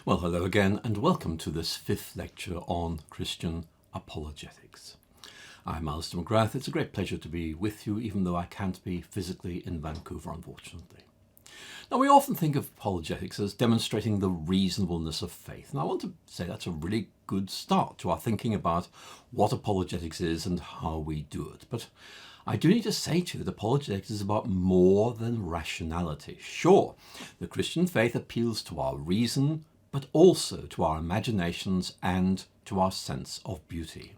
Well, hello again, and welcome to this fifth lecture on Christian apologetics. I'm Alister McGrath. It's a great pleasure to be with you, even though I can't be physically in Vancouver, unfortunately. Now, we often think of apologetics as demonstrating the reasonableness of faith, and I want to say that's a really good start to our thinking about what apologetics is and how we do it. But I do need to say to you that apologetics is about more than rationality. Sure, the Christian faith appeals to our reason, but also to our imaginations and to our sense of beauty.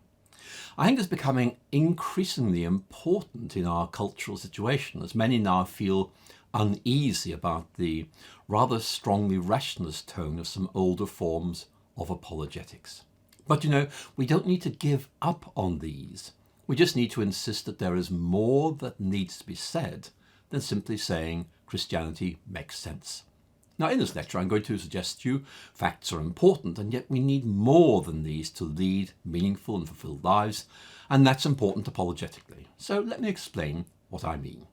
I think it's becoming increasingly important in our cultural situation, as many now feel uneasy about the rather strongly rationalist tone of some older forms of apologetics. But we don't need to give up on these. We just need to insist that there is more that needs to be said than simply saying Christianity makes sense. Now, in this lecture, I'm going to suggest to you facts are important, and yet we need more than these to lead meaningful and fulfilled lives, and that's important apologetically. So let me explain what I mean.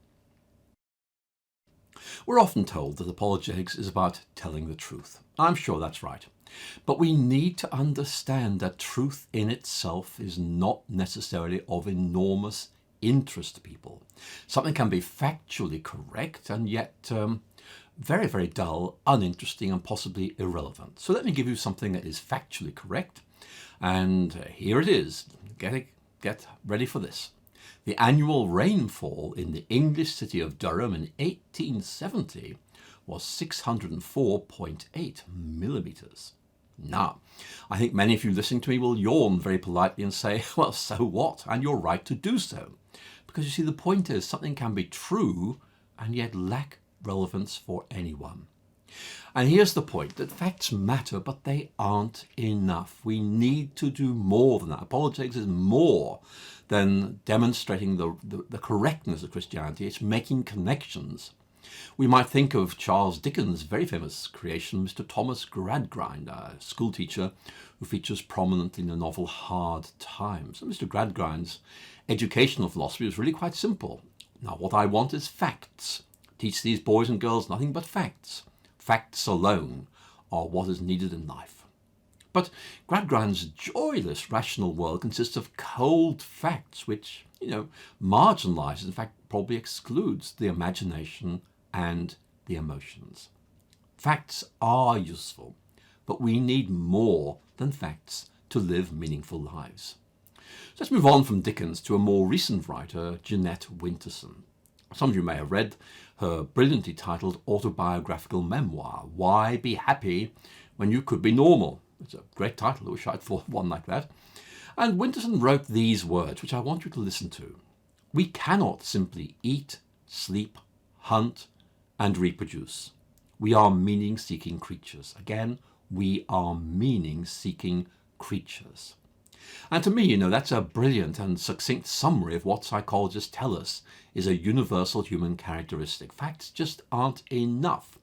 We're often told that apologetics is about telling the truth. I'm sure that's right. But we need to understand that truth in itself is not necessarily of enormous interest to people. Something can be factually correct and yet very, very dull, uninteresting, and possibly irrelevant. So let me give you something that is factually correct. And here it is. Get ready for this. The annual rainfall in the English city of Durham in 1870 was 604.8 millimeters. Now, I think many of you listening to me will yawn very politely and say, well, so what? And you're right to do so. Because you see, the point is something can be true and yet lack relevance for anyone. And here's the point, that facts matter, but they aren't enough. We need to do more than that. Apologetics is more than demonstrating the correctness of Christianity. It's making connections. We might think of Charles Dickens' very famous creation, Mr. Thomas Gradgrind, a schoolteacher who features prominently in the novel Hard Times. And Mr. Gradgrind's educational philosophy was really quite simple. Now, what I want is facts. Teach these boys and girls nothing but facts. Facts alone are what is needed in life. But Gradgrind's joyless rational world consists of cold facts, which, marginalizes, in fact, probably excludes the imagination and the emotions. Facts are useful, but we need more than facts to live meaningful lives. So let's move on from Dickens to a more recent writer, Jeanette Winterson. Some of you may have read her brilliantly titled autobiographical memoir, Why Be Happy When You Could Be Normal? It's a great title. I wish I'd thought of one like that. And Winterson wrote these words, which I want you to listen to. We cannot simply eat, sleep, hunt, and reproduce. We are meaning-seeking creatures. Again, we are meaning-seeking creatures. And to me, that's a brilliant and succinct summary of what psychologists tell us is a universal human characteristic. Facts just aren't enough.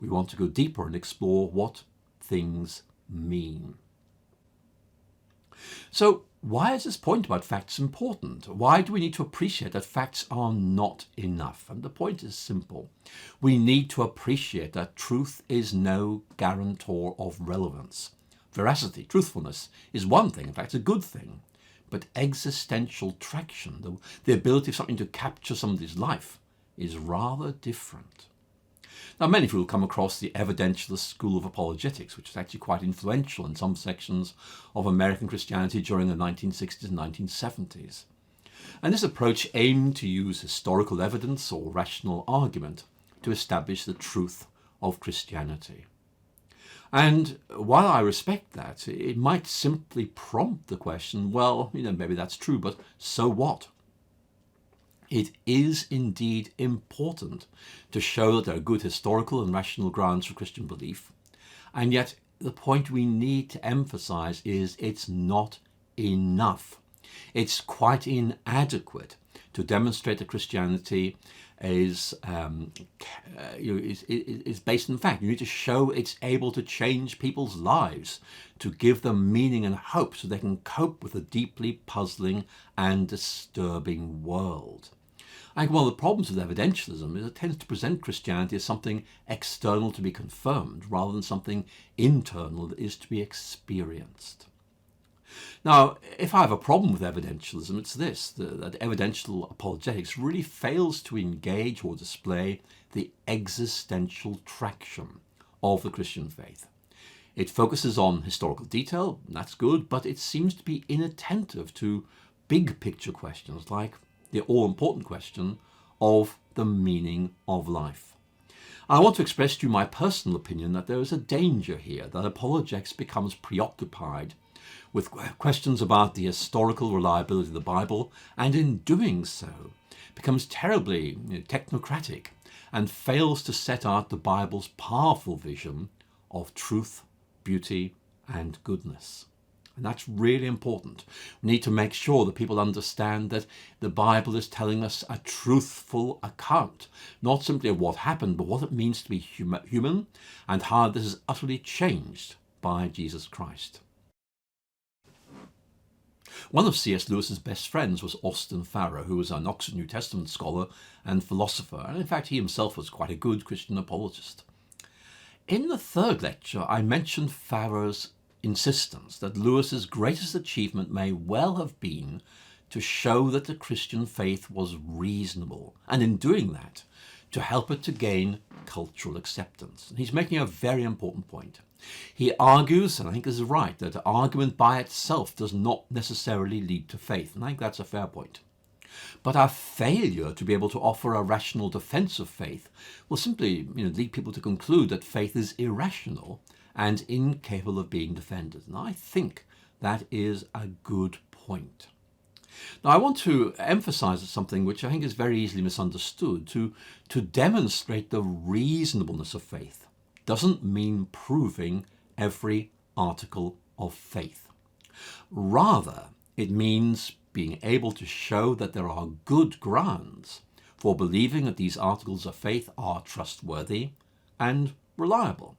We want to go deeper and explore what things mean. So, why is this point about facts important? Why do we need to appreciate that facts are not enough? And the point is simple. We need to appreciate that truth is no guarantor of relevance. Veracity, truthfulness, is one thing, in fact, it's a good thing. But existential traction, the ability of something to capture somebody's life, is rather different. Now, many of you will come across the evidentialist school of apologetics, which is actually quite influential in some sections of American Christianity during the 1960s and 1970s. And this approach aimed to use historical evidence or rational argument to establish the truth of Christianity. And while I respect that, it might simply prompt the question, well, maybe that's true, but so what? It is indeed important to show that there are good historical and rational grounds for Christian belief, and yet the point we need to emphasize is it's not enough. It's quite inadequate to demonstrate that Christianity is based in fact. You need to show it's able to change people's lives, to give them meaning and hope so they can cope with a deeply puzzling and disturbing world. I think one of the problems with evidentialism is it tends to present Christianity as something external to be confirmed rather than something internal that is to be experienced. Now, if I have a problem with evidentialism, it's this, that evidential apologetics really fails to engage or display the existential traction of the Christian faith. It focuses on historical detail, and that's good, but it seems to be inattentive to big picture questions like the all-important question of the meaning of life. I want to express to you my personal opinion that there is a danger here that apologetics becomes preoccupied with questions about the historical reliability of the Bible, and in doing so becomes terribly technocratic and fails to set out the Bible's powerful vision of truth, beauty, and goodness. And that's really important. We need to make sure that people understand that the Bible is telling us a truthful account, not simply of what happened, but what it means to be human and how this is utterly changed by Jesus Christ. One of C.S. Lewis's best friends was Austin Farrer, who was an Oxford New Testament scholar and philosopher, and in fact he himself was quite a good Christian apologist. In the third lecture, I mentioned Farrer's insistence that Lewis's greatest achievement may well have been to show that the Christian faith was reasonable, and in doing that, to help it to gain cultural acceptance. And he's making a very important point. He argues, and I think this is right, that argument by itself does not necessarily lead to faith, and I think that's a fair point. But our failure to be able to offer a rational defense of faith will simply lead people to conclude that faith is irrational and incapable of being defended. And I think that is a good point. Now, I want to emphasize something which I think is very easily misunderstood. To demonstrate the reasonableness of faith doesn't mean proving every article of faith. Rather, it means being able to show that there are good grounds for believing that these articles of faith are trustworthy and reliable.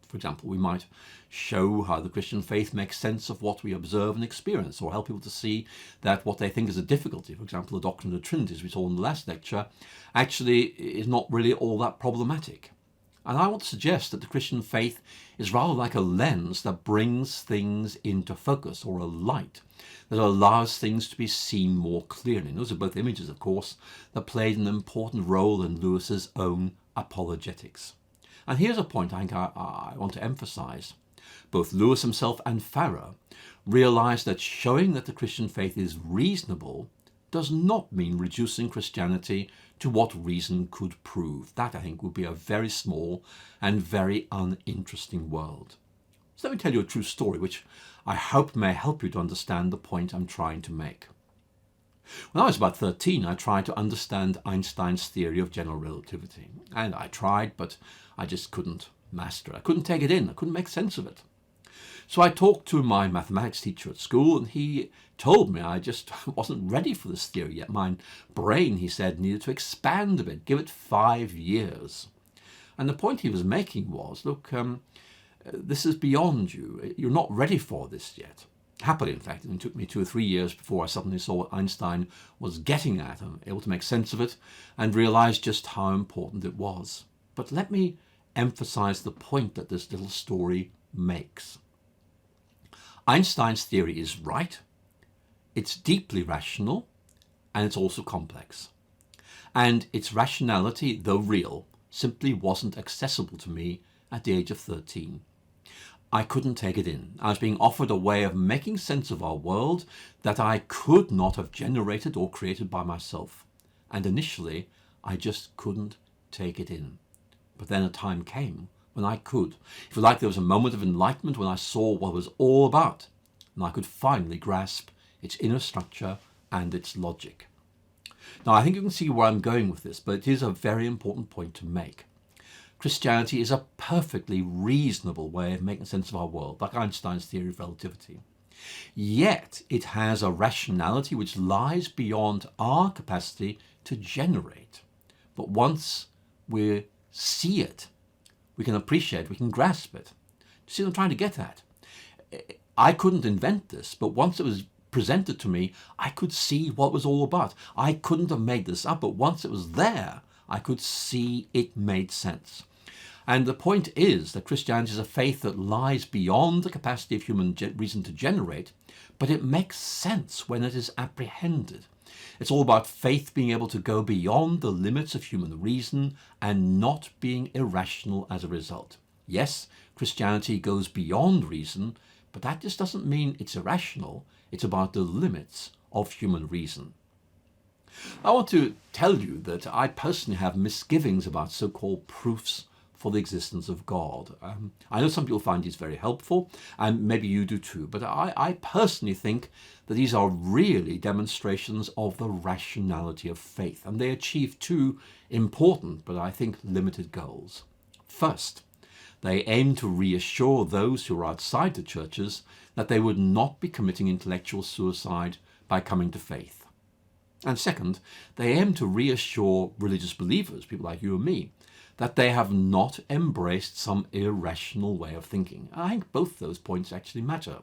For example, we might show how the Christian faith makes sense of what we observe and experience, or help people to see that what they think is a difficulty, for example, the doctrine of the Trinity, as we saw in the last lecture, actually is not really all that problematic. And I want to suggest that the Christian faith is rather like a lens that brings things into focus, or a light that allows things to be seen more clearly. And those are both images, of course, that played an important role in Lewis's own apologetics. And here's a point I think I want to emphasize. Both Lewis himself and Farrer realized that showing that the Christian faith is reasonable does not mean reducing Christianity to what reason could prove. That, I think, would be a very small and very uninteresting world. So let me tell you a true story, which I hope may help you to understand the point I'm trying to make. When I was about 13, I tried to understand Einstein's theory of general relativity. And I tried, but I just couldn't master it. I couldn't take it in. I couldn't make sense of it. So I talked to my mathematics teacher at school, and he told me I just wasn't ready for this theory yet. My brain, he said, needed to expand a bit, give it 5 years. And the point he was making was, look, this is beyond you. You're not ready for this yet. Happily, in fact, it took me 2 or 3 years before I suddenly saw what Einstein was getting at and able to make sense of it and realized just how important it was. But let me emphasize the point that this little story makes. Einstein's theory is right, it's deeply rational, and it's also complex. And its rationality, though real, simply wasn't accessible to me at the age of 13. I couldn't take it in. I was being offered a way of making sense of our world that I could not have generated or created by myself. And initially, I just couldn't take it in. But then a time came when I could. If you like, there was a moment of enlightenment when I saw what it was all about, and I could finally grasp its inner structure and its logic. Now, I think you can see where I'm going with this, but it is a very important point to make. Christianity is a perfectly reasonable way of making sense of our world, like Einstein's theory of relativity. Yet, it has a rationality which lies beyond our capacity to generate. But once we see it, we can appreciate, we can grasp it. Do you see what I'm trying to get at? I couldn't invent this, but once it was presented to me, I could see what it was all about. I couldn't have made this up, but once it was there, I could see it made sense. And the point is that Christianity is a faith that lies beyond the capacity of human reason to generate, but it makes sense when it is apprehended. It's all about faith being able to go beyond the limits of human reason and not being irrational as a result. Yes, Christianity goes beyond reason, but that just doesn't mean it's irrational. It's about the limits of human reason. I want to tell you that I personally have misgivings about so-called proofs for the existence of God. I know some people find these very helpful, and maybe you do too, but I personally think that these are really demonstrations of the rationality of faith, and they achieve two important, but I think limited goals. First, they aim to reassure those who are outside the churches that they would not be committing intellectual suicide by coming to faith. And second, they aim to reassure religious believers, people like you and me, that they have not embraced some irrational way of thinking. I think both those points actually matter.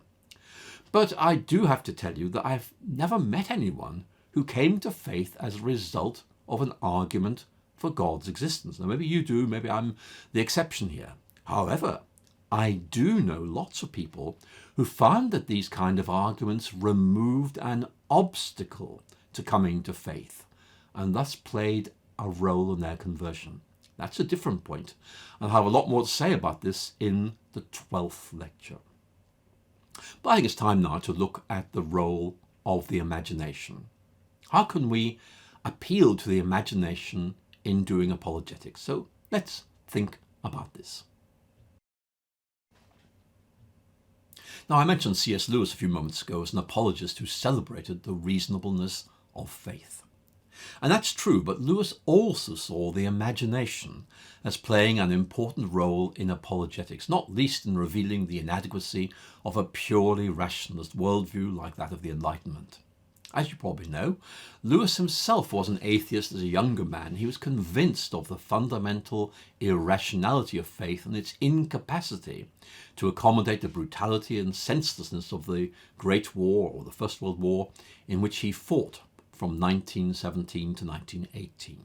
But I do have to tell you that I've never met anyone who came to faith as a result of an argument for God's existence. Now, maybe you do, maybe I'm the exception here. However, I do know lots of people who found that these kind of arguments removed an obstacle to coming to faith and thus played a role in their conversion. That's a different point. I'll have a lot more to say about this in the 12th lecture. But I think it's time now to look at the role of the imagination. How can we appeal to the imagination in doing apologetics? So let's think about this. Now, I mentioned C.S. Lewis a few moments ago as an apologist who celebrated the reasonableness of faith. And that's true, but Lewis also saw the imagination as playing an important role in apologetics, not least in revealing the inadequacy of a purely rationalist worldview like that of the Enlightenment. As you probably know, Lewis himself was an atheist as a younger man. He was convinced of the fundamental irrationality of faith and its incapacity to accommodate the brutality and senselessness of the Great War, or the First World War, in which he fought from 1917 to 1918.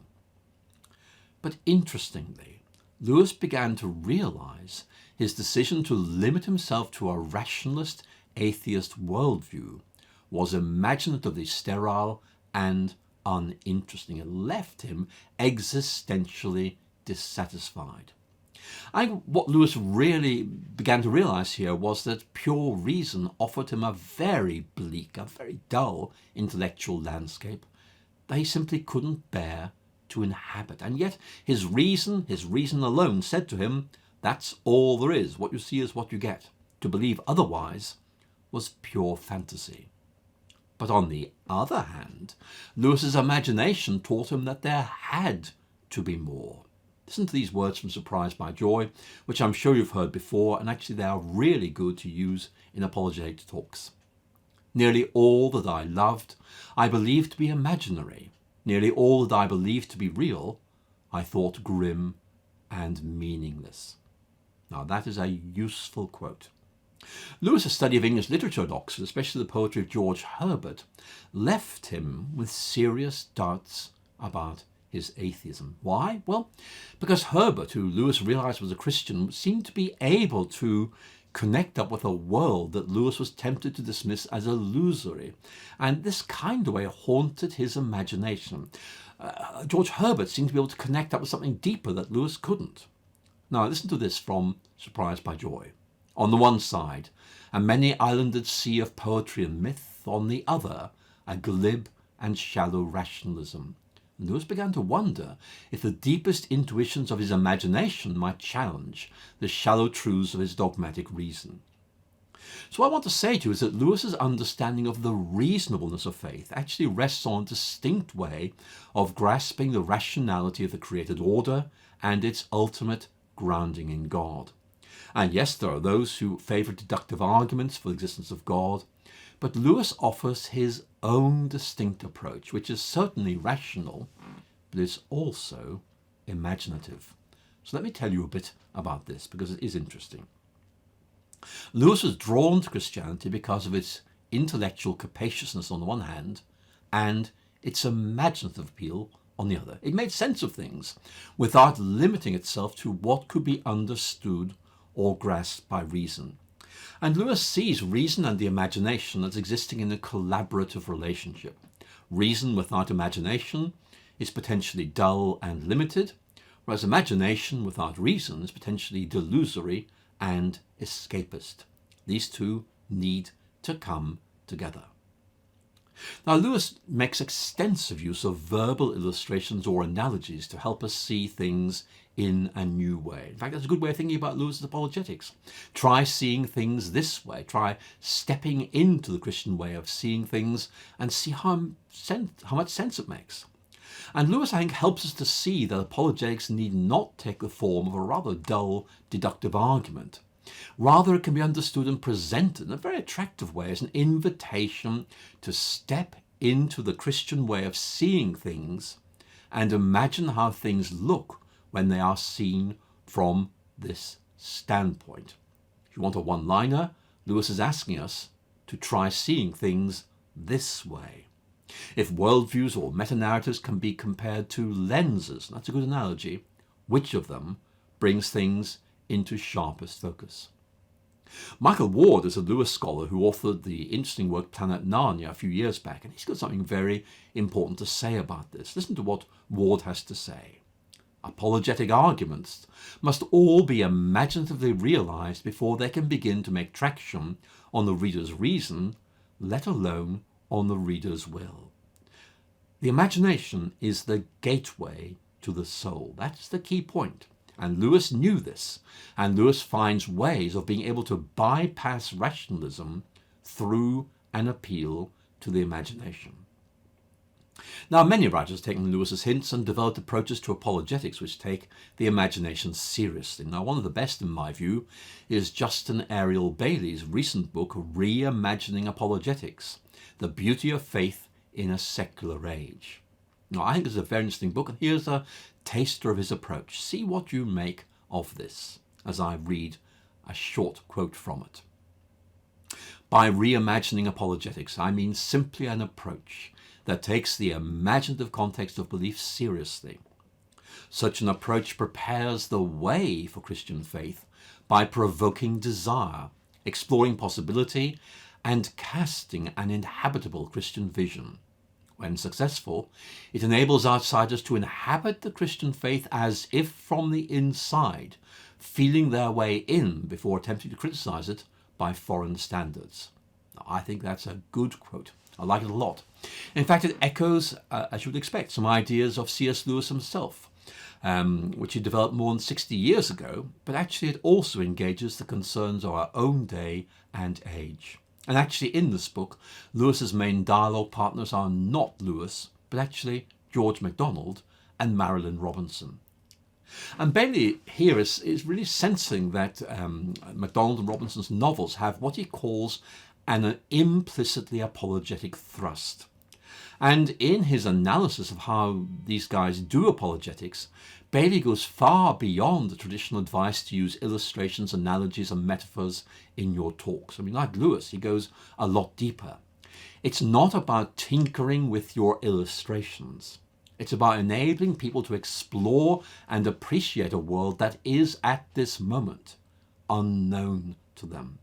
But interestingly, Lewis began to realize his decision to limit himself to a rationalist atheist worldview was imaginatively sterile and uninteresting. It left him existentially dissatisfied. I think what Lewis really began to realize here was that pure reason offered him a very bleak, a very dull intellectual landscape that he simply couldn't bear to inhabit. And yet his reason alone said to him, that's all there is. What you see is what you get. To believe otherwise was pure fantasy. But on the other hand, Lewis's imagination taught him that there had to be more. Listen to these words from Surprised by Joy, which I'm sure you've heard before, and actually they are really good to use in apologetic talks. Nearly all that I loved, I believed to be imaginary. Nearly all that I believed to be real, I thought grim and meaningless. Now that is a useful quote. Lewis's study of English literature at Oxford, especially the poetry of George Herbert, left him with serious doubts about his atheism. Why? Well, because Herbert, who Lewis realized was a Christian, seemed to be able to connect up with a world that Lewis was tempted to dismiss as illusory. And this kind of way haunted his imagination. George Herbert seemed to be able to connect up with something deeper that Lewis couldn't. Now, listen to this from Surprised by Joy. On the one side, a many-islanded sea of poetry and myth. On the other, a glib and shallow rationalism. And Lewis began to wonder if the deepest intuitions of his imagination might challenge the shallow truths of his dogmatic reason. So what I want to say to you is that Lewis's understanding of the reasonableness of faith actually rests on a distinct way of grasping the rationality of the created order and its ultimate grounding in God. And yes, there are those who favour deductive arguments for the existence of God, but Lewis offers his own distinct approach, which is certainly rational, but is also imaginative. So let me tell you a bit about this, because it is interesting. Lewis was drawn to Christianity because of its intellectual capaciousness on the one hand and its imaginative appeal on the other. It made sense of things without limiting itself to what could be understood or grasped by reason. And Lewis sees reason and the imagination as existing in a collaborative relationship. Reason without imagination is potentially dull and limited, whereas imagination without reason is potentially delusory and escapist. These two need to come together. Now, Lewis makes extensive use of verbal illustrations or analogies to help us see things in a new way. In fact, that's a good way of thinking about Lewis's apologetics. Try seeing things this way. Try stepping into the Christian way of seeing things and see how much sense it makes. And Lewis, I think, helps us to see that apologetics need not take the form of a rather dull, deductive argument. Rather, it can be understood and presented in a very attractive way as an invitation to step into the Christian way of seeing things and imagine how things look when they are seen from this standpoint. If you want a one-liner, Lewis is asking us to try seeing things this way. If worldviews or meta-narratives can be compared to lenses, that's a good analogy, which of them brings things into sharpest focus? Michael Ward is a Lewis scholar who authored the interesting work Planet Narnia a few years back, and he's got something very important to say about this. Listen to what Ward has to say. Apologetic arguments must all be imaginatively realized before they can begin to make traction on the reader's reason, let alone on the reader's will. The imagination is the gateway to the soul. That's the key point. And Lewis knew this, and Lewis finds ways of being able to bypass rationalism through an appeal to the imagination. Now, many writers have taken Lewis's hints and developed approaches to apologetics which take the imagination seriously. Now, one of the best, in my view, is Justin Ariel Bailey's recent book, Reimagining Apologetics, The Beauty of Faith in a Secular Age. Now, I think it's a very interesting book, and here's a taster of his approach. See what you make of this as I read a short quote from it. By reimagining apologetics, I mean simply an approach that takes the imaginative context of belief seriously. Such an approach prepares the way for Christian faith by provoking desire, exploring possibility, and casting an inhabitable Christian vision. When successful, it enables outsiders to inhabit the Christian faith as if from the inside, feeling their way in before attempting to criticize it by foreign standards. Now, I think that's a good quote. I like it a lot. In fact, it echoes, as you would expect, some ideas of C.S. Lewis himself, which he developed more than 60 years ago, but actually it also engages the concerns of our own day and age. And actually in this book, Lewis's main dialogue partners are not Lewis, but actually George MacDonald and Marilynne Robinson. And Bailey here is really sensing that MacDonald and Robinson's novels have what he calls an implicitly apologetic thrust. And in his analysis of how these guys do apologetics, Bailey goes far beyond the traditional advice to use illustrations, analogies, and metaphors in your talks. I mean, like Lewis, he goes a lot deeper. It's not about tinkering with your illustrations. It's about enabling people to explore and appreciate a world that is, at this moment, unknown to them.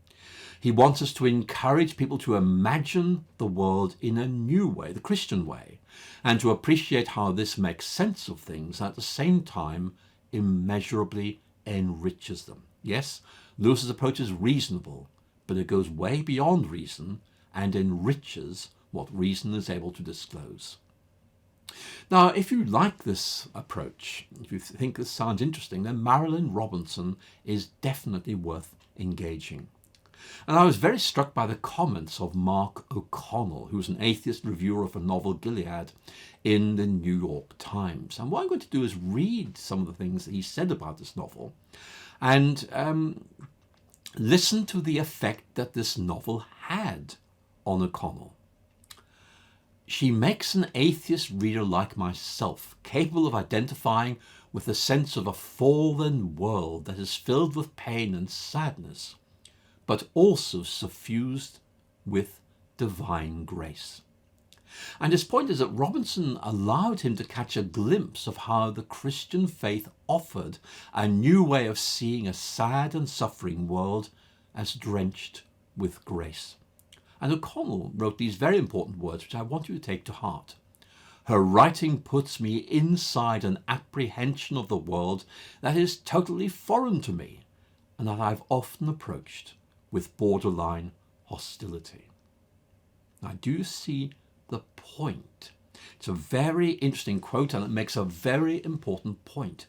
He wants us to encourage people to imagine the world in a new way, the Christian way, and to appreciate how this makes sense of things and at the same time immeasurably enriches them. Yes, Lewis's approach is reasonable, but it goes way beyond reason and enriches what reason is able to disclose. Now, if you like this approach, if you think this sounds interesting, then Marilynne Robinson is definitely worth engaging. And I was very struck by the comments of Mark O'Connell, who's an atheist reviewer of a novel Gilead in the New York Times. And what I'm going to do is read some of the things that he said about this novel and listen to the effect that this novel had on O'Connell. She makes an atheist reader like myself capable of identifying with the sense of a fallen world that is filled with pain and sadness, but also suffused with divine grace. And his point is that Robinson allowed him to catch a glimpse of how the Christian faith offered a new way of seeing a sad and suffering world as drenched with grace. And O'Connell wrote these very important words, which I want you to take to heart. Her writing puts me inside an apprehension of the world that is totally foreign to me and that I've often approached with borderline hostility. Now, do you see the point? It's a very interesting quote, and it makes a very important point.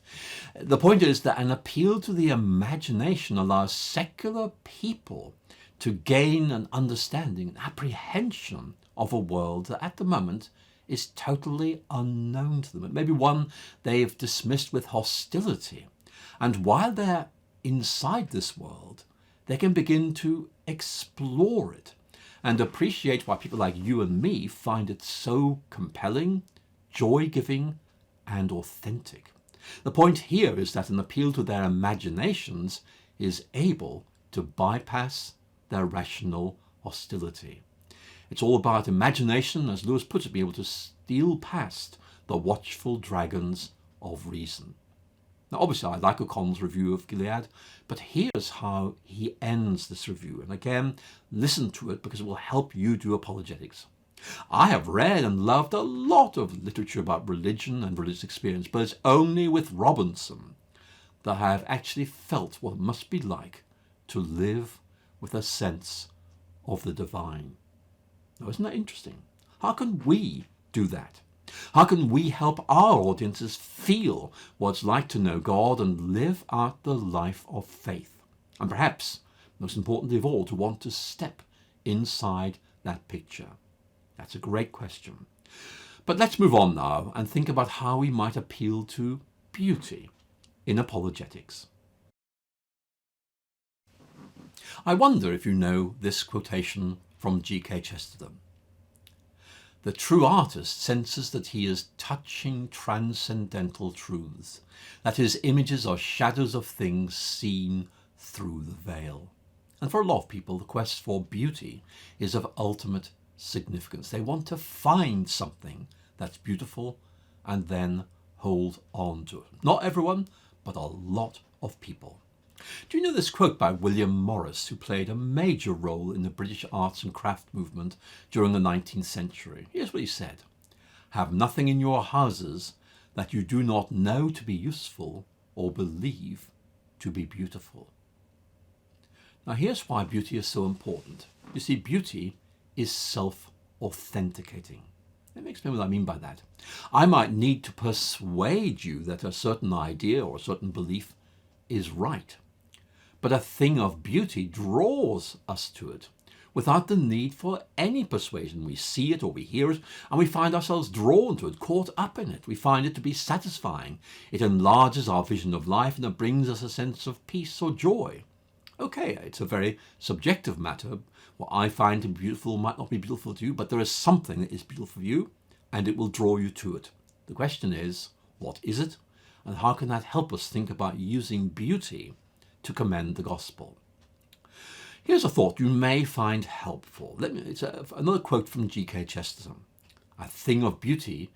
The point is that an appeal to the imagination allows secular people to gain an understanding, an apprehension of a world that at the moment is totally unknown to them. It may be one they've dismissed with hostility. And while they're inside this world, they can begin to explore it and appreciate why people like you and me find it so compelling, joy-giving, and authentic. The point here is that an appeal to their imaginations is able to bypass their rational hostility. It's all about imagination, as Lewis puts it, being able to steal past the watchful dragons of reason. Now, obviously, I like O'Connell's review of Gilead, but here's how he ends this review. And again, listen to it because it will help you do apologetics. I have read and loved a lot of literature about religion and religious experience, but it's only with Robinson that I have actually felt what it must be like to live with a sense of the divine. Now, isn't that interesting? How can we do that? How can we help our audiences feel what it's like to know God and live out the life of faith? And perhaps, most importantly of all, to want to step inside that picture. That's a great question. But let's move on now and think about how we might appeal to beauty in apologetics. I wonder if you know this quotation from G.K. Chesterton. The true artist senses that he is touching transcendental truths, that his images are shadows of things seen through the veil. And for a lot of people, the quest for beauty is of ultimate significance. They want to find something that's beautiful and then hold on to it. Not everyone, but a lot of people. Do you know this quote by William Morris, who played a major role in the British arts and craft movement during the 19th century? Here's what he said: "Have nothing in your houses that you do not know to be useful or believe to be beautiful." Now, here's why beauty is so important. You see, beauty is self-authenticating. Let me explain what I mean by that. I might need to persuade you that a certain idea or a certain belief is right. But a thing of beauty draws us to it without the need for any persuasion. We see it or we hear it, and we find ourselves drawn to it, caught up in it. We find it to be satisfying. It enlarges our vision of life, and it brings us a sense of peace or joy. Okay, it's a very subjective matter. What I find to be beautiful might not be beautiful to you, but there is something that is beautiful for you, and it will draw you to it. The question is, what is it? And how can that help us think about using beauty to commend the gospel? Here's a thought you may find helpful. It's another quote from G.K. Chesterton. "A thing of beauty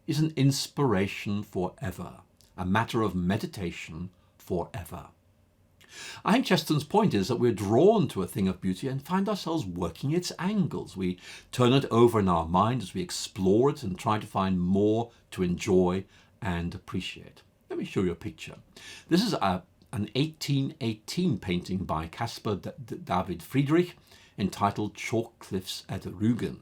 is an inspiration forever, a matter of meditation forever." I think Chesterton's point is that we're drawn to a thing of beauty and find ourselves working its angles. We turn it over in our mind as we explore it and try to find more to enjoy and appreciate. Let me show you a picture. This is an 1818 painting by Caspar David Friedrich entitled Chalk Cliffs at Rügen.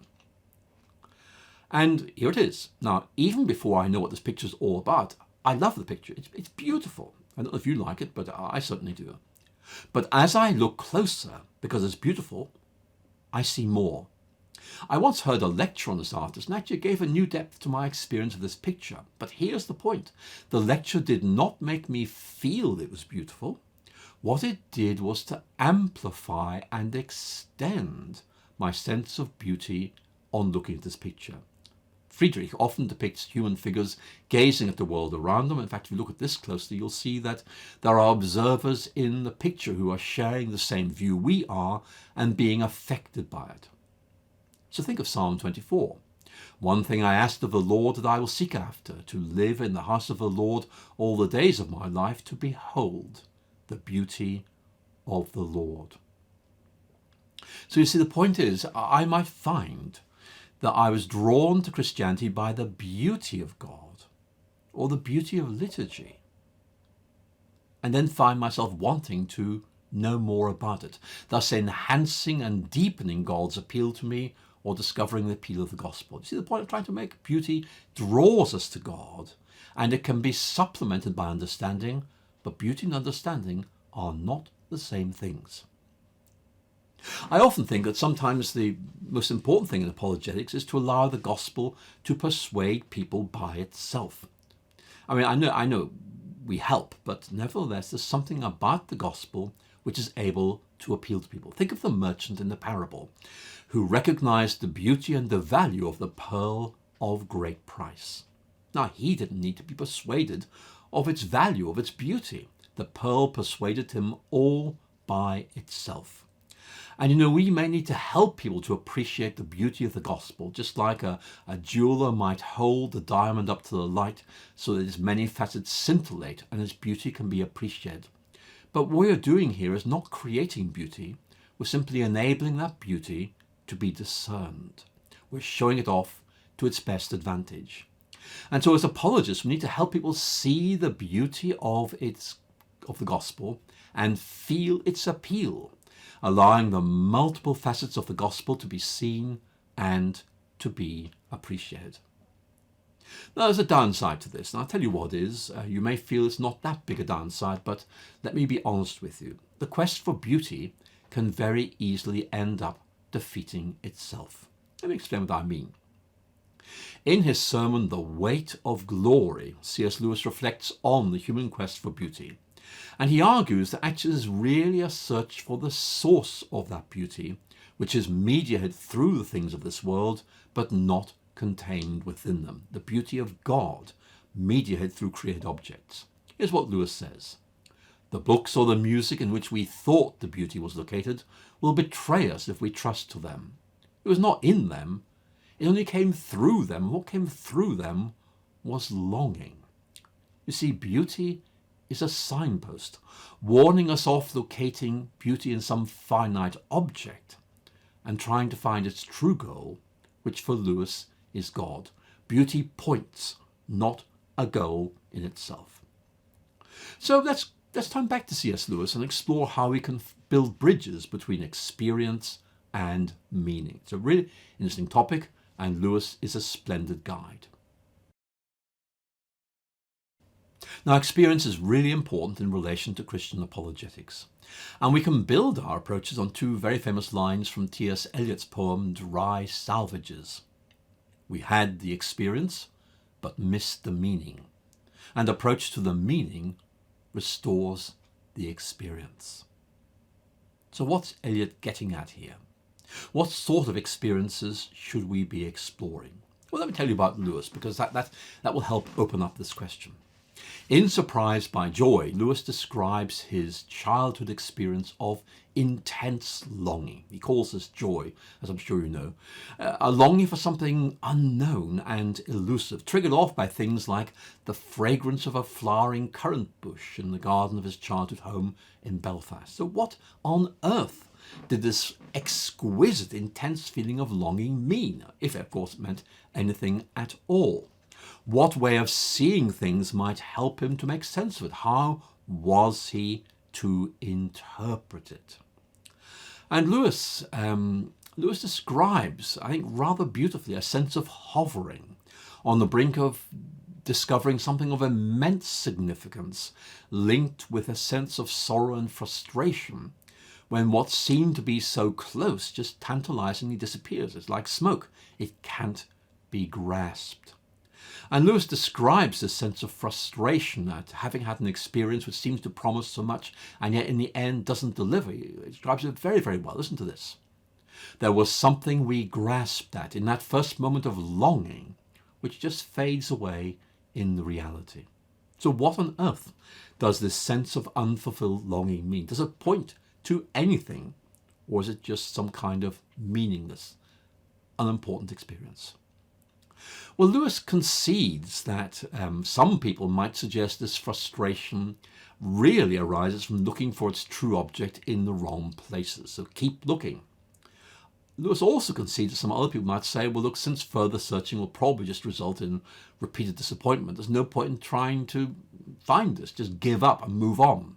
And here it is. Now, even before I know what this picture is all about, I love the picture. It's beautiful. I don't know if you like it, but I certainly do. But as I look closer, because it's beautiful, I see more. I once heard a lecture on this artist and actually gave a new depth to my experience of this picture. But here's the point. The lecture did not make me feel it was beautiful. What it did was to amplify and extend my sense of beauty on looking at this picture. Friedrich often depicts human figures gazing at the world around them. In fact, if you look at this closely, you'll see that there are observers in the picture who are sharing the same view we are and being affected by it. So think of Psalm 24. One thing I asked of the Lord that I will seek after, to live in the house of the Lord all the days of my life, to behold the beauty of the Lord. So you see, the point is, I might find that I was drawn to Christianity by the beauty of God or the beauty of liturgy, and then find myself wanting to know more about it, thus enhancing and deepening God's appeal to me or discovering the appeal of the gospel. You see the point I'm trying to make? Beauty draws us to God, and it can be supplemented by understanding, but beauty and understanding are not the same things. I often think that sometimes the most important thing in apologetics is to allow the gospel to persuade people by itself. I mean, I know we help, but nevertheless, there's something about the gospel which is able to appeal to people. Think of the merchant in the parable who recognized the beauty and the value of the pearl of great price. Now, he didn't need to be persuaded of its value, of its beauty. The pearl persuaded him all by itself. And we may need to help people to appreciate the beauty of the gospel, just like a jeweler might hold the diamond up to the light so that its many facets scintillate and its beauty can be appreciated. But what we're doing here is not creating beauty. We're simply enabling that beauty to be discerned. We're showing it off to its best advantage. And so as apologists, we need to help people see the beauty of the gospel and feel its appeal, allowing the multiple facets of the gospel to be seen and to be appreciated. Now, there's a downside to this, and I'll tell you what is. You may feel it's not that big a downside, but let me be honest with you. The quest for beauty can very easily end up defeating itself. Let me explain what I mean. In his sermon, The Weight of Glory, C.S. Lewis reflects on the human quest for beauty. And he argues that actually is really a search for the source of that beauty, which is mediated through the things of this world, but not contained within them. The beauty of God, mediated through created objects. Here's what Lewis says. The books or the music in which we thought the beauty was located will betray us if we trust to them. It was not in them. It only came through them. What came through them was longing. You see, beauty is a signpost, warning us off locating beauty in some finite object and trying to find its true goal, which for Lewis is God. Beauty points, not a goal in itself. So let's turn back to C.S. Lewis and explore how we can build bridges between experience and meaning. It's a really interesting topic, and Lewis is a splendid guide. Now, experience is really important in relation to Christian apologetics. And we can build our approaches on two very famous lines from T.S. Eliot's poem, Dry Salvages. We had the experience, but missed the meaning. And approach to the meaning restores the experience. So what's Eliot getting at here? What sort of experiences should we be exploring? Well, let me tell you about Lewis, because that will help open up this question. In Surprised by Joy, Lewis describes his childhood experience of intense longing. He calls this joy, as I'm sure you know, a longing for something unknown and elusive, triggered off by things like the fragrance of a flowering currant bush in the garden of his childhood home in Belfast. So what on earth did this exquisite, intense feeling of longing mean, if of course it meant anything at all? What way of seeing things might help him to make sense of it? How was he to interpret it? And Lewis describes, I think rather beautifully, a sense of hovering on the brink of discovering something of immense significance, linked with a sense of sorrow and frustration, when what seemed to be so close just tantalizingly disappears. It's like smoke. It can't be grasped. And Lewis describes this sense of frustration at having had an experience which seems to promise so much and yet in the end doesn't deliver. He describes it very, very well. Listen to this. There was something we grasped at in that first moment of longing which just fades away in the reality. So what on earth does this sense of unfulfilled longing mean? Does it point to anything, or is it just some kind of meaningless unimportant experience. Well, Lewis concedes that some people might suggest this frustration really arises from looking for its true object in the wrong places. So keep looking. Lewis also concedes that some other people might say, well, look, since further searching will probably just result in repeated disappointment, there's no point in trying to find this. Just give up and move on.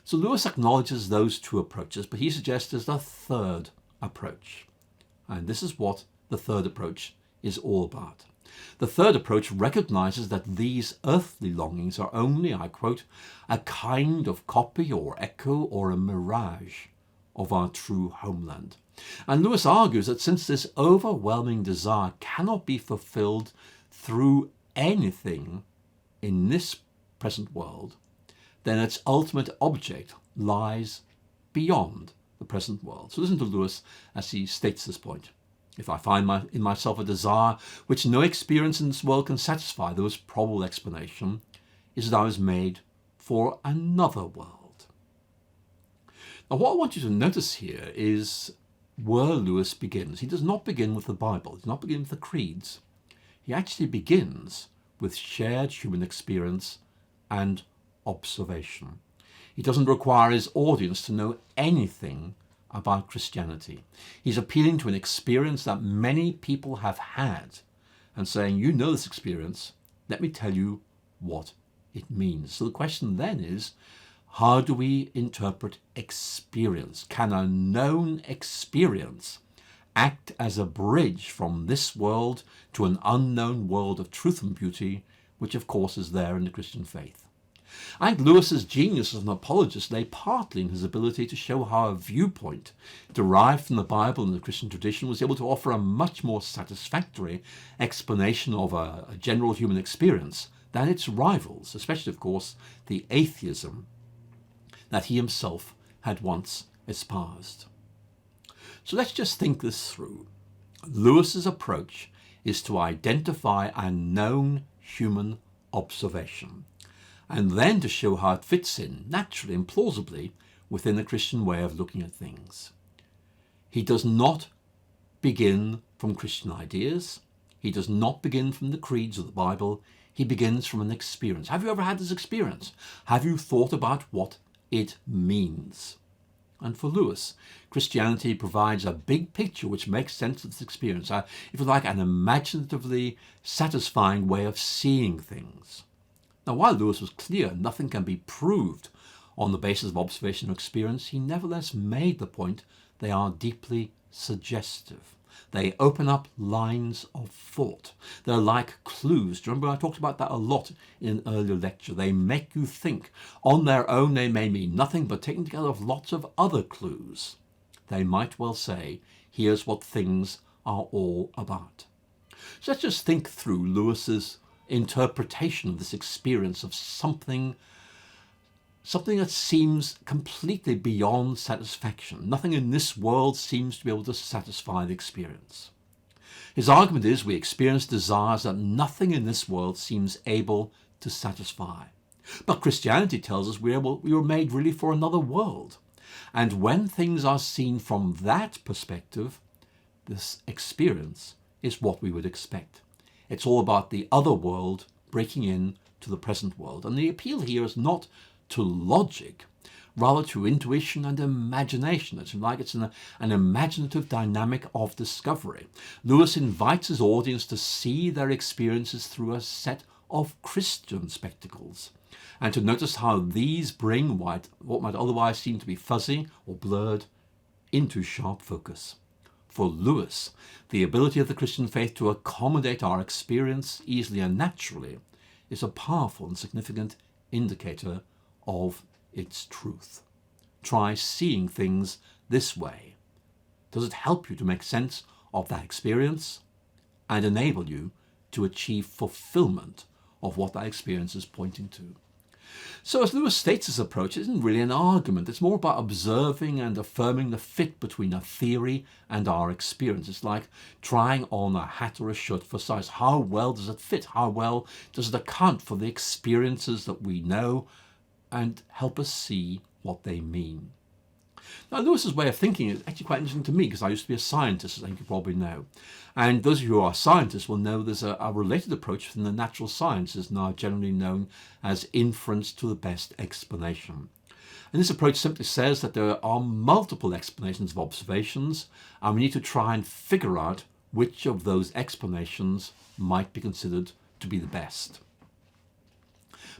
So Lewis acknowledges those two approaches, but he suggests there's a third approach. And this is what the third approach is all about. The third approach recognizes that these earthly longings are only, I quote, a kind of copy or echo or a mirage of our true homeland. And Lewis argues that since this overwhelming desire cannot be fulfilled through anything in this present world, then its ultimate object lies beyond the present world. So listen to Lewis as he states this point. If I find in myself a desire which no experience in this world can satisfy, the most probable explanation is that I was made for another world. Now, what I want you to notice here is where Lewis begins. He does not begin with the Bible. He does not begin with the creeds. He actually begins with shared human experience and observation. He doesn't require his audience to know anything about Christianity. He's appealing to an experience that many people have had and saying, you know this experience, let me tell you what it means. So the question then is, how do we interpret experience? Can a known experience act as a bridge from this world to an unknown world of truth and beauty, which of course is there in the Christian faith? I think Lewis's genius as an apologist lay partly in his ability to show how a viewpoint derived from the Bible and the Christian tradition was able to offer a much more satisfactory explanation of a general human experience than its rivals, especially, of course, the atheism that he himself had once espoused. So let's just think this through. Lewis's approach is to identify a known human observation, and then to show how it fits in, naturally and plausibly, within the Christian way of looking at things. He does not begin from Christian ideas. He does not begin from the creeds of the Bible. He begins from an experience. Have you ever had this experience? Have you thought about what it means? And for Lewis, Christianity provides a big picture which makes sense of this experience, if you like, an imaginatively satisfying way of seeing things. Now, while Lewis was clear nothing can be proved on the basis of observation or experience, he nevertheless made the point they are deeply suggestive. They open up lines of thought. They're like clues. Do you remember I talked about that a lot in an earlier lecture? They make you think. On their own, they may mean nothing, but taken together of lots of other clues, they might well say, here's what things are all about. So let's just think through Lewis's interpretation of this experience of something that seems completely beyond satisfaction. Nothing in this world seems to be able to satisfy the experience. His argument is we experience desires that nothing in this world seems able to satisfy. But Christianity tells us we were made really for another world. And when things are seen from that perspective, this experience is what we would expect. It's all about the other world breaking in to the present world. And the appeal here is not to logic, rather to intuition and imagination. It's an imaginative dynamic of discovery. Lewis invites his audience to see their experiences through a set of Christian spectacles, and to notice how these bring what might otherwise seem to be fuzzy or blurred into sharp focus. For Lewis, the ability of the Christian faith to accommodate our experience easily and naturally is a powerful and significant indicator of its truth. Try seeing things this way. Does it help you to make sense of that experience and enable you to achieve fulfillment of what that experience is pointing to? So as Lewis states, this approach isn't really an argument. It's more about observing and affirming the fit between a theory and our experience. It's like trying on a hat or a shirt for size. How well does it fit? How well does it account for the experiences that we know and help us see what they mean? Now, Lewis's way of thinking is actually quite interesting to me because I used to be a scientist, as I think you probably know. And those of you who are scientists will know there's a related approach from the natural sciences, now generally known as inference to the best explanation. And this approach simply says that there are multiple explanations of observations, and we need to try and figure out which of those explanations might be considered to be the best.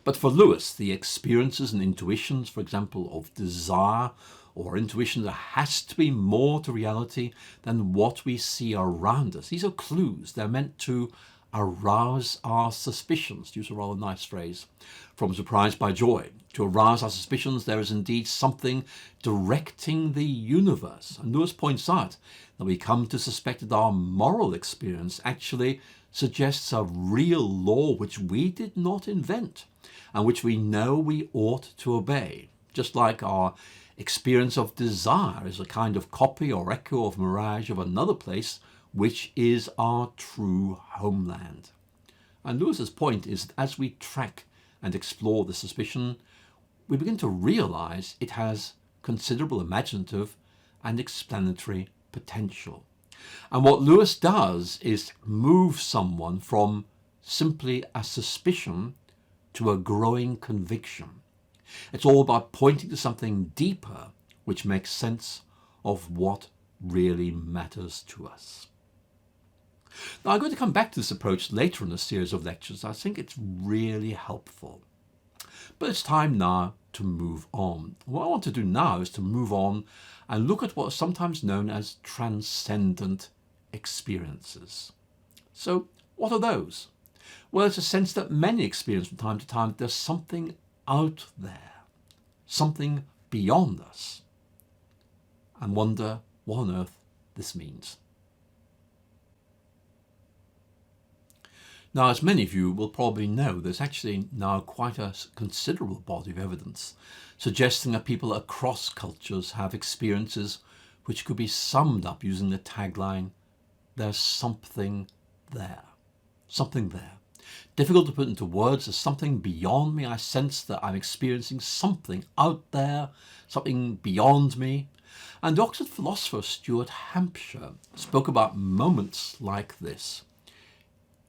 But for Lewis, the experiences and intuitions, for example, of desire or intuition, there has to be more to reality than what we see around us. These are clues. They're meant to arouse our suspicions, to use a rather nice phrase, from surprise by joy. To arouse our suspicions, there is indeed something directing the universe. And Lewis points out that we come to suspect that our moral experience actually suggests a real law which we did not invent and which we know we ought to obey, just like our experience of desire is a kind of copy or echo of mirage of another place, which is our true homeland. And Lewis's point is that as we track and explore the suspicion, we begin to realize it has considerable imaginative and explanatory potential. And what Lewis does is move someone from simply a suspicion to a growing conviction. It's all about pointing to something deeper which makes sense of what really matters to us. Now, I'm going to come back to this approach later in a series of lectures. I think it's really helpful. But it's time now to move on. What I want to do now is to move on and look at what is sometimes known as transcendent experiences. So, what are those? Well, it's a sense that many experience from time to time that there's something out there, something beyond us, and wonder what on earth this means. Now, as many of you will probably know, there's actually now quite a considerable body of evidence suggesting that people across cultures have experiences which could be summed up using the tagline, "There's something there." Something there. Difficult to put into words. There's something beyond me. I sense that I'm experiencing something out there, something beyond me. And the Oxford philosopher Stuart Hampshire spoke about moments like this,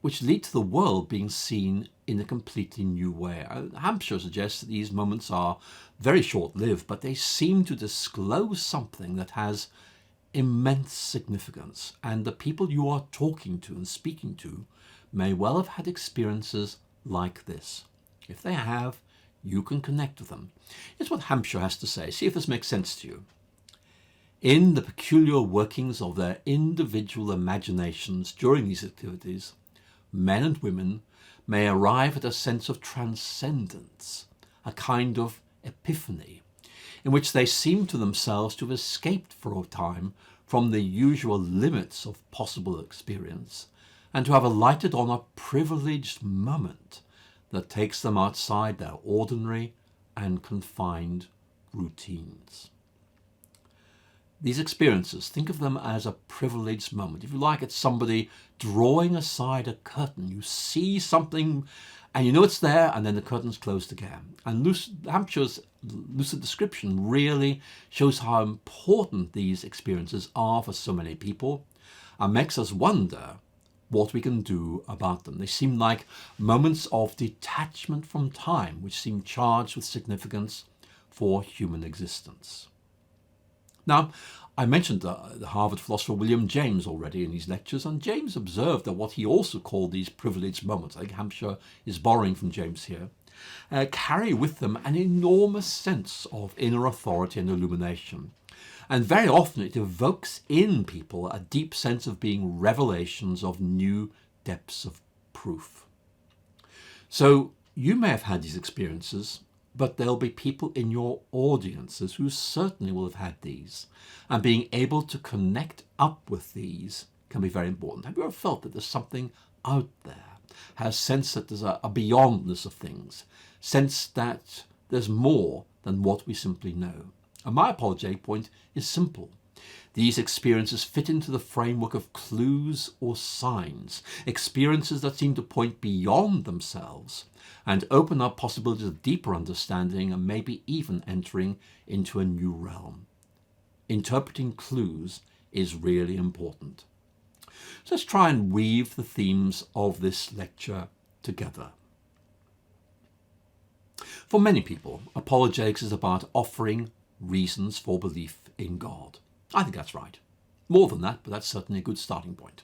which lead to the world being seen in a completely new way. Hampshire suggests that these moments are very short-lived, but they seem to disclose something that has immense significance, and the people you are talking to and speaking to may well have had experiences like this. If they have, you can connect with them. Here's what Hampshire has to say. See if this makes sense to you. In the peculiar workings of their individual imaginations during these activities, men and women may arrive at a sense of transcendence, a kind of epiphany, in which they seem to themselves to have escaped for a time from the usual limits of possible experience, and to have alighted on a privileged moment that takes them outside their ordinary and confined routines. These experiences, think of them as a privileged moment. If you like, it's somebody drawing aside a curtain. You see something and you know it's there, and then the curtain's closed again. And Hampshire's lucid description really shows how important these experiences are for so many people and makes us wonder what we can do about them. They seem like moments of detachment from time, which seem charged with significance for human existence. Now, I mentioned the Harvard philosopher William James already in these lectures, and James observed that what he also called these privileged moments, I think Hampshire is borrowing from James here, carry with them an enormous sense of inner authority and illumination. And very often it evokes in people a deep sense of being revelations of new depths of proof. So you may have had these experiences, but there'll be people in your audiences who certainly will have had these. And being able to connect up with these can be very important. Have you ever felt that there's something out there? Has sense that there's a beyondness of things? Sense that there's more than what we simply know? And my apologetic point is simple. These experiences fit into the framework of clues or signs, experiences that seem to point beyond themselves and open up possibilities of deeper understanding and maybe even entering into a new realm. interpreting clues is really important. So let's try and weave the themes of this lecture together. For many people, apologetics is about offering reasons for belief in God. I think that's right. More than that, but that's certainly a good starting point.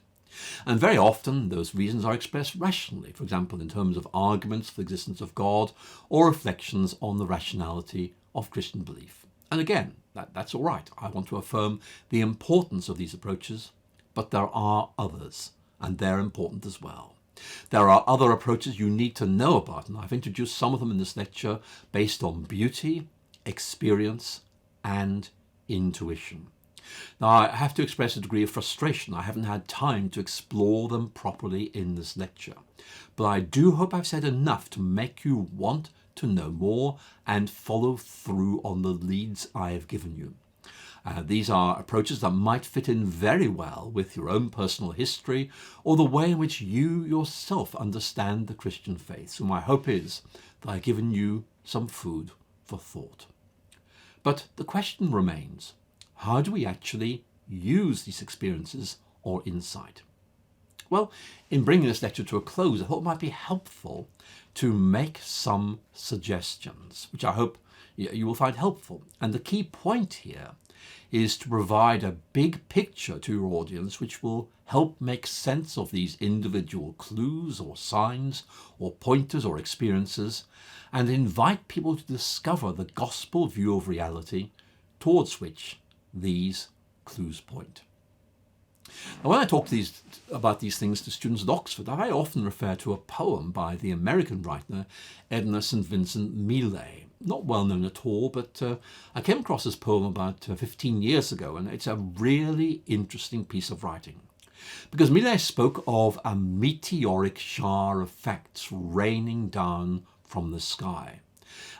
And very often those reasons are expressed rationally, for example in terms of arguments for the existence of God or reflections on the rationality of Christian belief. And again, that's all right. I want to affirm the importance of these approaches, but there are others, and they're important as well. There are other approaches you need to know about, and I've introduced some of them in this lecture based on beauty, experience, and intuition. Now, I have to express a degree of frustration. I haven't had time to explore them properly in this lecture, but I do hope I've said enough to make you want to know more and follow through on the leads I have given you. These are approaches that might fit in very well with your own personal history or the way in which you yourself understand the Christian faith. So my hope is that I've given you some food for thought. But the question remains, how do we actually use these experiences or insight? Well, in bringing this lecture to a close, I thought it might be helpful to make some suggestions, which I hope you will find helpful. And the key point here is to provide a big picture to your audience which will help make sense of these individual clues or signs or pointers or experiences and invite people to discover the gospel view of reality towards which these clues point. Now, when I talk about these things to students at Oxford, I often refer to a poem by the American writer Edna St. Vincent Millay. Not well known at all, but I came across this poem about 15 years ago, and it's a really interesting piece of writing. Because Millay spoke of a meteoric shower of facts raining down from the sky.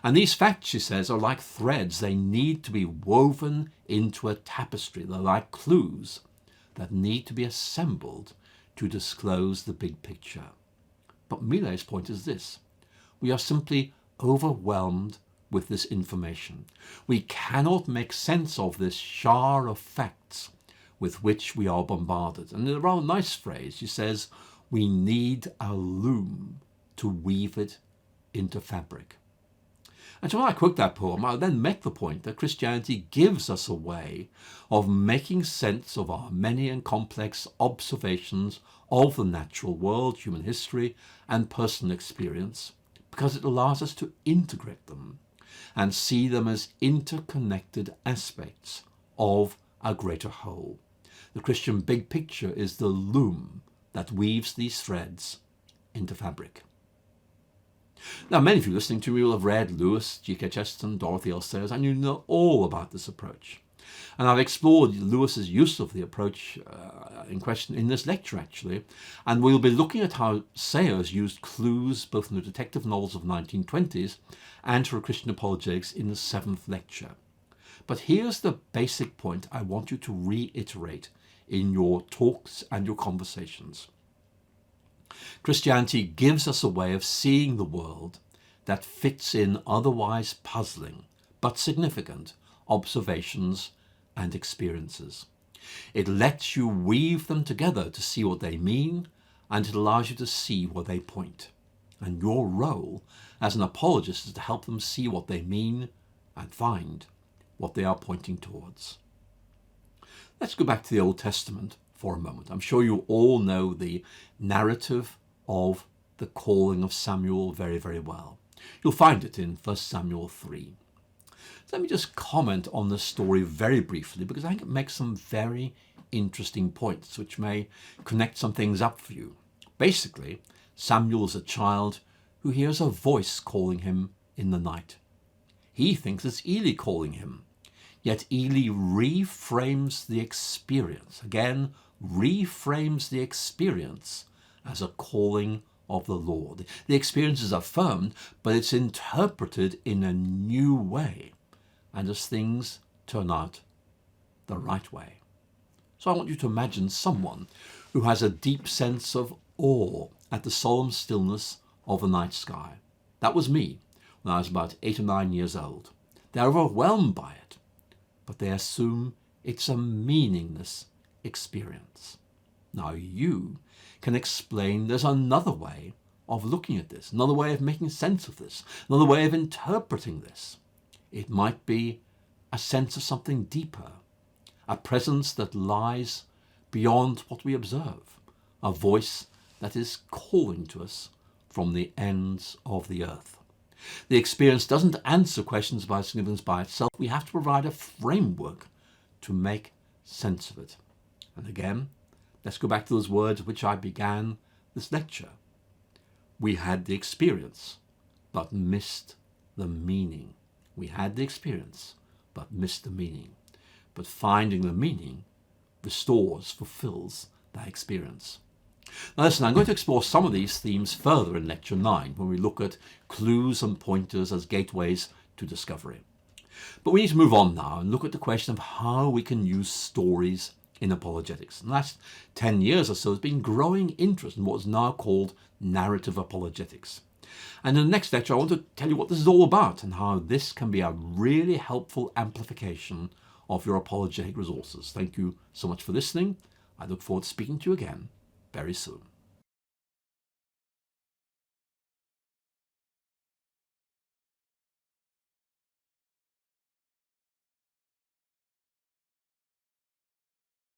And these facts, she says, are like threads. They need to be woven into a tapestry. They're like clues that need to be assembled to disclose the big picture. But Millay's point is this: we are simply overwhelmed with this information. We cannot make sense of this shower of facts with which we are bombarded. And in a rather nice phrase, she says, we need a loom to weave it into fabric. And so when I quote that poem, I then make the point that Christianity gives us a way of making sense of our many and complex observations of the natural world, human history, and personal experience, because it allows us to integrate them and see them as interconnected aspects of a greater whole. The Christian big picture is the loom that weaves these threads into fabric. Now, many of you listening to me will have read Lewis, G.K. Chesterton, Dorothy L. Sayers, and you know all about this approach. And I've explored Lewis's use of the approach in question in this lecture, actually, and we'll be looking at how Sayers used clues both in the detective novels of the 1920s and for Christian apologetics in the 7th lecture. But here's the basic point I want you to reiterate in your talks and your conversations. Christianity gives us a way of seeing the world that fits in otherwise puzzling but significant observations and experiences. It lets you weave them together to see what they mean, and it allows you to see where they point. And your role as an apologist is to help them see what they mean and find what they are pointing towards. Let's go back to the Old Testament for a moment. I'm sure you all know the narrative of the calling of Samuel very, very well. You'll find it in 1 Samuel 3. So let me just comment on this story very briefly, because I think it makes some very interesting points which may connect some things up for you. Basically, Samuel is a child who hears a voice calling him in the night. He thinks it's Eli calling him, yet Eli reframes the experience, again, reframes the experience as a calling of the Lord. The experience is affirmed, but it's interpreted in a new way, and as things turn out the right way. So I want you to imagine someone who has a deep sense of awe at the solemn stillness of the night sky. That was me when I was about 8 or 9 years old. They're overwhelmed by it, but they assume It's a meaningless experience. Now you can explain there's another way of looking at this, another way of making sense of this, another way of interpreting this. It might be a sense of something deeper, a presence that lies beyond what we observe, a voice that is calling to us from the ends of the earth. The experience doesn't answer questions about significance by itself. We have to provide a framework to make sense of it. And again, let's go back to those words which I began this lecture. We had the experience, but missed the meaning. We had the experience, but missed the meaning. But finding the meaning restores, fulfills that experience. Now listen, I'm going to explore some of these themes further in Lecture 9 when we look at clues and pointers as gateways to discovery. But we need to move on now and look at the question of how we can use stories in apologetics. In the last 10 years or so, there's been growing interest in what is now called narrative apologetics. And in the next lecture, I want to tell you what this is all about and how this can be a really helpful amplification of your apologetic resources. Thank you so much for listening. I look forward to speaking to you again very soon.